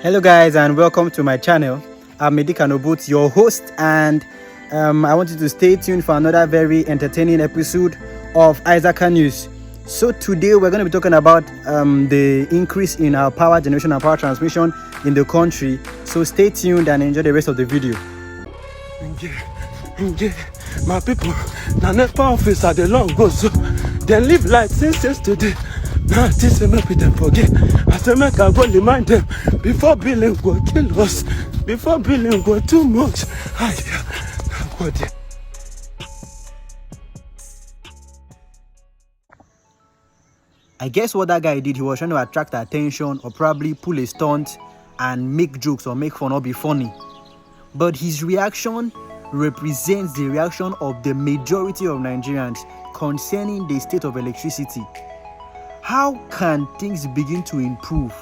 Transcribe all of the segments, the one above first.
Hello guys and welcome to my channel. I'm Medik Anobut, your host, and I want you to stay tuned for another very entertaining episode of Isaac News. So today we're going to be talking about the increase in our power generation and power transmission in the country. So stay tuned and enjoy the rest of the video. My people, now NEPA office at the long go, so they live like since yesterday. Now this make them forget. I say make I go remind them before billing go kill us, before billing go too much. I guess what that guy did, he was trying to attract attention or probably pull a stunt and make jokes or make fun or be funny. But his reaction represents the reaction of the majority of Nigerians concerning the state of electricity. How can things begin to improve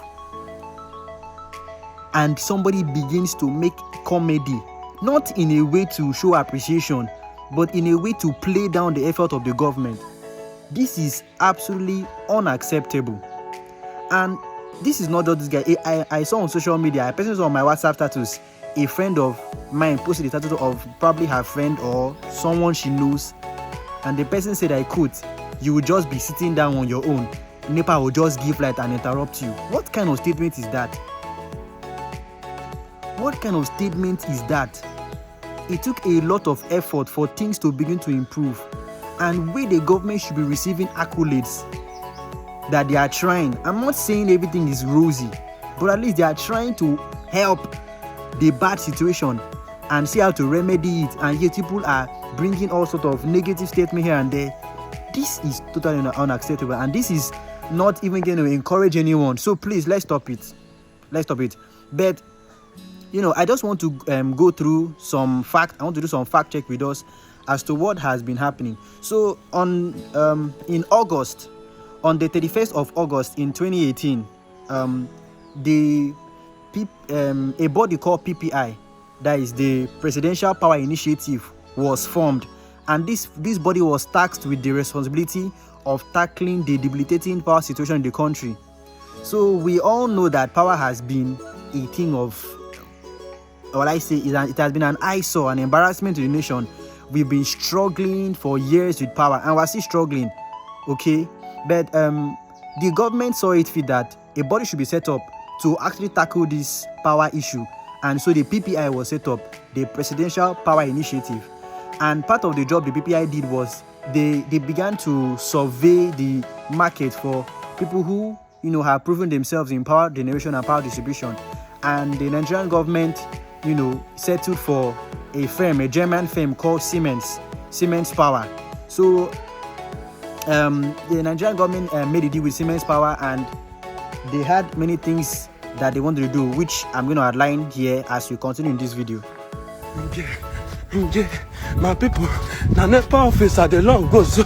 and somebody begins to make comedy, not in a way to show appreciation, but in a way to play down the effort of the government? This is absolutely unacceptable. And this is not just this guy. I saw on social media, a person saw on my WhatsApp status, a friend of mine posted a status of probably her friend or someone she knows, and the person said, I quote, "You will just be sitting down on your own. NEPA will just give light and interrupt you." What kind of statement is that? What kind of statement is that? It took a lot of effort for things to begin to improve, and we, the government, should be receiving accolades that they are trying. I'm not saying everything is rosy, but at least they are trying to help the bad situation and see how to remedy it, and yet people are bringing all sort of negative statement here and there. This is totally unacceptable, and this is not even going to encourage anyone. So please, let's stop it. But I just want to go through some fact. I want to do some fact check with us as to what has been happening. So in August, on the 31st of August in 2018, a body called PPI, that is the Presidential Power Initiative, was formed, and this body was tasked with the responsibility of tackling the debilitating power situation in the country. So we all know that power has been a thing of, it has been an eyesore, an embarrassment to the nation. We've been struggling for years with power, and we're still struggling, okay? But the government saw it fit that a body should be set up to actually tackle this power issue, and so the PPI was set up, the Presidential Power Initiative. And part of the job the PPI did was they began to survey the market for people who have proven themselves in power generation and power distribution. And the Nigerian government settled for a German firm called Siemens Power. So the Nigerian government made a deal with Siemens Power, and they had many things that they wanted to do, which I'm going to outline here as we continue in this video. My people, now NEPA office at the long go, so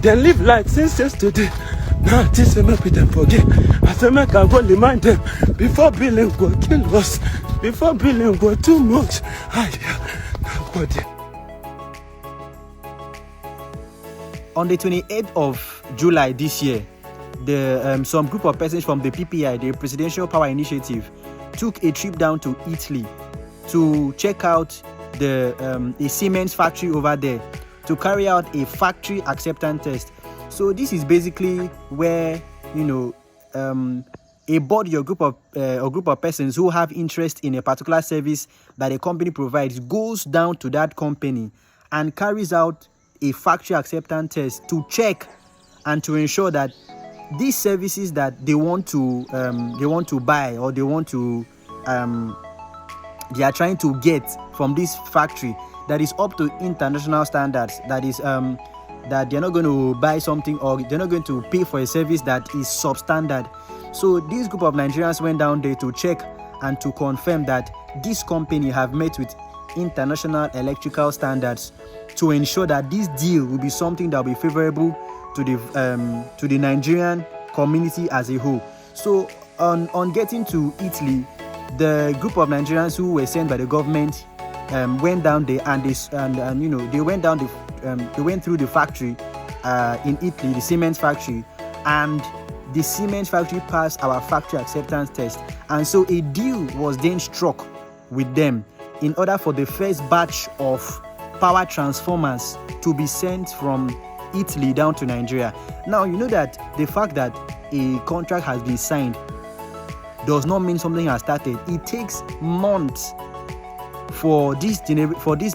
they live like since yesterday. Now this make them forget. I say make I go remind them before billing go kill us, before billing go too much. On the 28th of July this year, some group of persons from the PPI, the Presidential Power Initiative, took a trip down to Italy to check out the Siemens factory over there, to carry out a factory acceptance test. So this is basically where a body or group of persons who have interest in a particular service that a company provides goes down to that company and carries out a factory acceptance test to check and to ensure that these services that they want to buy, or they are trying to get from this factory, that is up to international standards, that is that they're not going to buy something, or they're not going to pay for a service that is substandard. So this group of Nigerians went down there to check and to confirm that this company have met with international electrical standards, to ensure that this deal will be something that will be favorable to the Nigerian community as a whole. So on getting to Italy, the group of Nigerians who were sent by the government went down there, and they went through the factory in Italy, the Siemens factory, and the Siemens factory passed our factory acceptance test, and so a deal was then struck with them in order for the first batch of power transformers to be sent from Italy down to Nigeria. Now, you know that the fact that a contract has been signed does not mean something has started. It takes months for these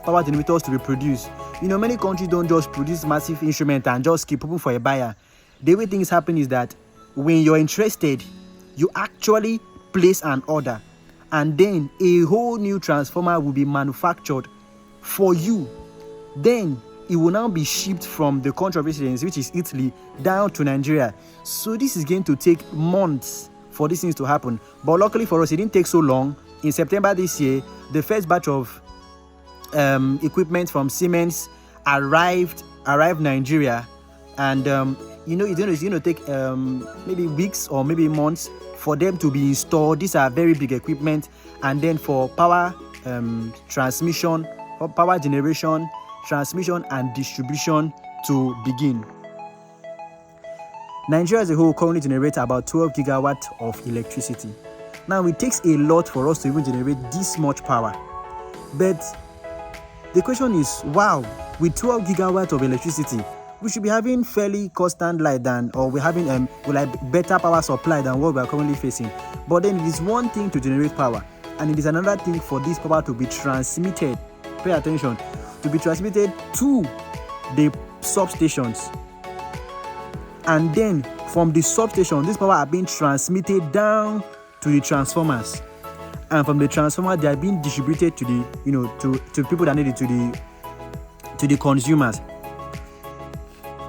power generators to be produced. You know, many countries don't just produce massive instruments and just keep open for a buyer. The way things happen is that when you're interested, you actually place an order, and then a whole new transformer will be manufactured for you. Then it will now be shipped from the country of residence, which is Italy, down to Nigeria. So this is going to take months for these things to happen. But luckily for us, it didn't take so long. In September this year, the first batch of equipment from Siemens arrived Nigeria, and you know, it's going to take maybe weeks or maybe months for them to be installed. These are very big equipment, and then for power transmission, for power generation, transmission and distribution to begin. Nigeria as a whole currently generates about 12 gigawatts of electricity. Now, it takes a lot for us to even generate this much power. But the question is, wow, with 12 gigawatts of electricity, we should be having fairly constant light or we're having better power supply than what we are currently facing. But then it is one thing to generate power, and it is another thing for this power to be transmitted. Pay attention, to be transmitted to the substations, and then from the substation, this power are being transmitted down to the transformers, and from the transformer they are being distributed to the to people that need it, to the consumers.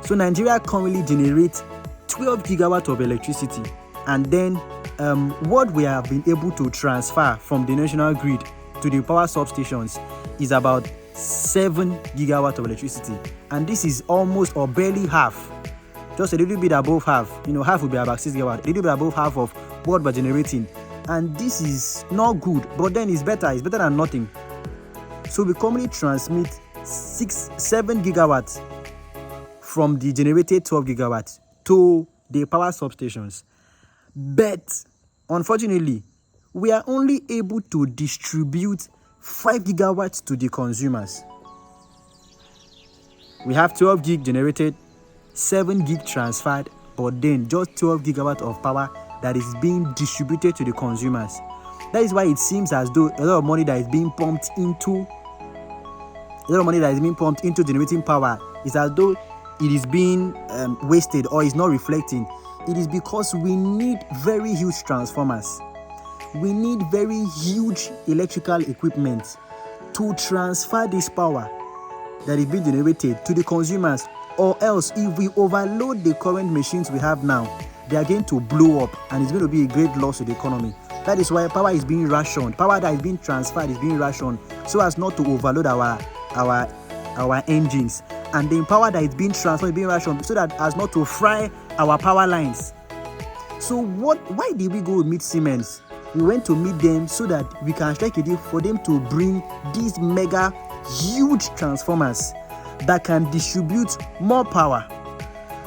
So Nigeria currently generates 12 gigawatts of electricity, and then what we have been able to transfer from the national grid to the power substations is about 7 gigawatts of electricity, and this is almost or barely half, just a little bit above half. Half will be about 6 gigawatts, a little bit above half of what we're generating, and this is not good, but then it's better than nothing. So we currently transmit 7 gigawatts from the generated 12 gigawatts to the power substations, but unfortunately we are only able to distribute 5 gigawatts to the consumers. We have 12 gig generated, 7 gig transferred, but then just 12 gigawatts of power that is being distributed to the consumers. That is why it seems as though a lot of money that is being pumped into generating power is as though it is being wasted or is not reflecting. It is because we need very huge transformers. We need very huge electrical equipment to transfer this power that is being generated to the consumers, or else if we overload the current machines we have now, they are going to blow up, and it's going to be a great loss to the economy. That is why power is being rationed. Power that is being transferred is being rationed so as not to overload our engines, and the power that is being transferred is being rationed so that as not to fry our power lines. So why did we go meet Siemens? We went to meet them so that we can strike a deal for them to bring these mega huge transformers that can distribute more power.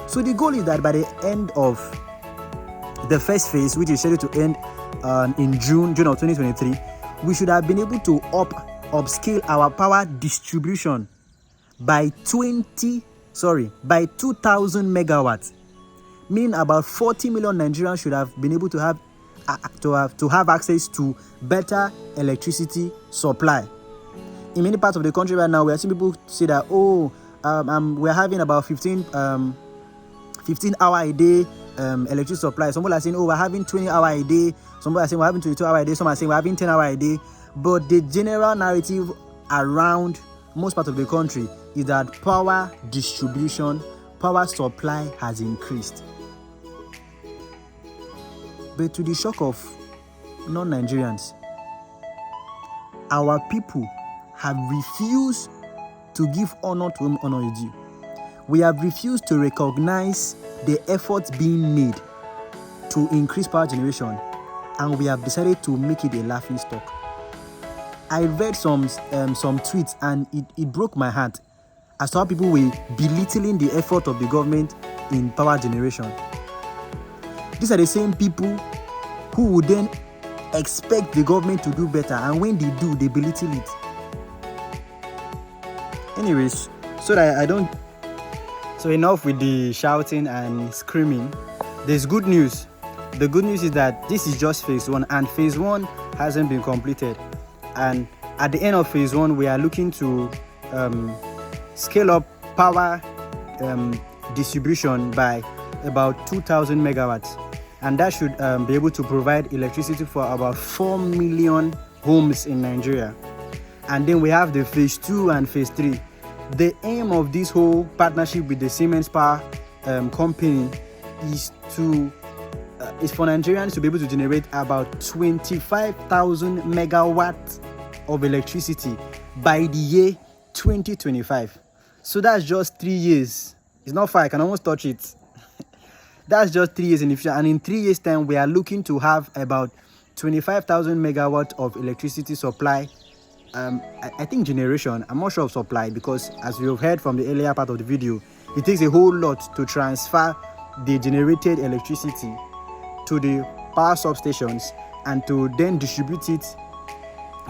So the goal is that by the end of the first phase, which is scheduled to end in June of 2023, we should have been able to upscale our power distribution by 2,000 megawatts, meaning about 40 million Nigerians should have been able to have access to better electricity supply. In many parts of the country right now, we are seeing people say that we're having about 15 hour a day electricity supply. Some people are saying we're having 20 hour a day. Some people are saying we're having 22 hour a day. Some are saying we're having 10 hour a day. But the general narrative around most parts of the country is that power distribution, power supply has increased. But to the shock of non-Nigerians, our people have refused to give honor to whom honor is due. We have refused to recognize the efforts being made to increase power generation, and we have decided to make it a laughing stock. I read some tweets, and it broke my heart as to how people were belittling the effort of the government in power generation. These are the same people who would then expect the government to do better, and when they do, they belittle it. Anyways, so that I don't. So enough with the shouting and screaming. There's good news. The good news is that this is just phase 1, and phase 1 hasn't been completed. And at the end of phase 1, we are looking to scale up power distribution by about 2,000 megawatts, and that should be able to provide electricity for about 4 million homes in Nigeria. And then we have the phase 2 and phase 3. The aim of this whole partnership with the Siemens power company is for Nigerians to be able to generate about 25,000 megawatts of electricity by the year 2025. So that's just 3 years. It's not far, I can almost touch it. That's just 3 years in the future, and in 3 years' time, we are looking to have about 25,000 megawatts of electricity supply. I think generation, I'm not sure of supply, because as we have heard from the earlier part of the video, it takes a whole lot to transfer the generated electricity to the power substations and to then distribute it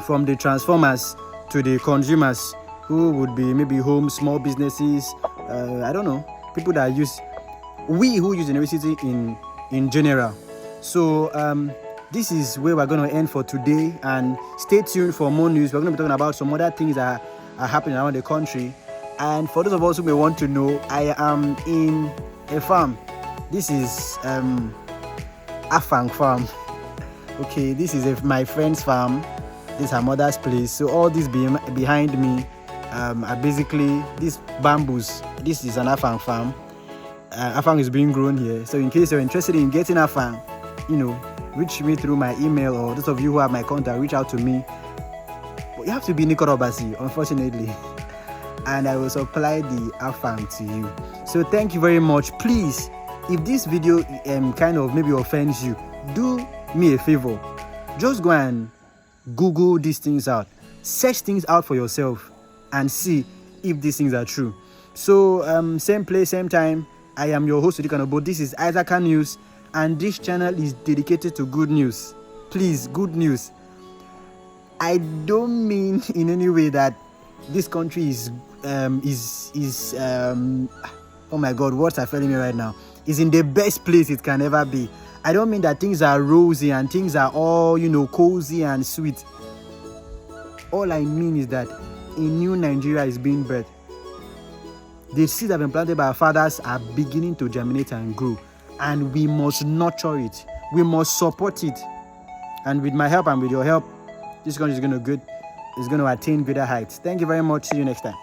from the transformers to the consumers, who would be maybe homes, small businesses, I don't know, people that use, we who use electricity in general. So this is where we're going to end for today, and stay tuned for more news. We're going to be talking about some other things that are happening around the country. And for those of us who may want to know, I am in a farm. This is Afang farm. Okay, this is my friend's farm. This is her mother's place. So all this behind me are basically these bamboos. This is an Afang farm. Afang is being grown here. So in case you're interested in getting Afang, reach me through my email, or those of you who have my contact, reach out to me. But you have to be Nikorobasi, unfortunately. And I will supply the Afang to you. So thank you very much. Please, if this video kind of maybe offends you, do me a favor. Just go and Google these things out. Search things out for yourself and see if these things are true. So same place, same time. I am your host, Udikanobo. This is Isaac News, and this channel is dedicated to good news. Please, good news. I don't mean in any way that this country is oh my God, words are failing me right now, is in the best place it can ever be. I don't mean that things are rosy and things are all, cozy and sweet. All I mean is that a new Nigeria is being birthed. The seeds that have been planted by our fathers are beginning to germinate and grow, and we must nurture it. We must support it. And with my help and with your help, this country is going to attain greater heights. Thank you very much. See you next time.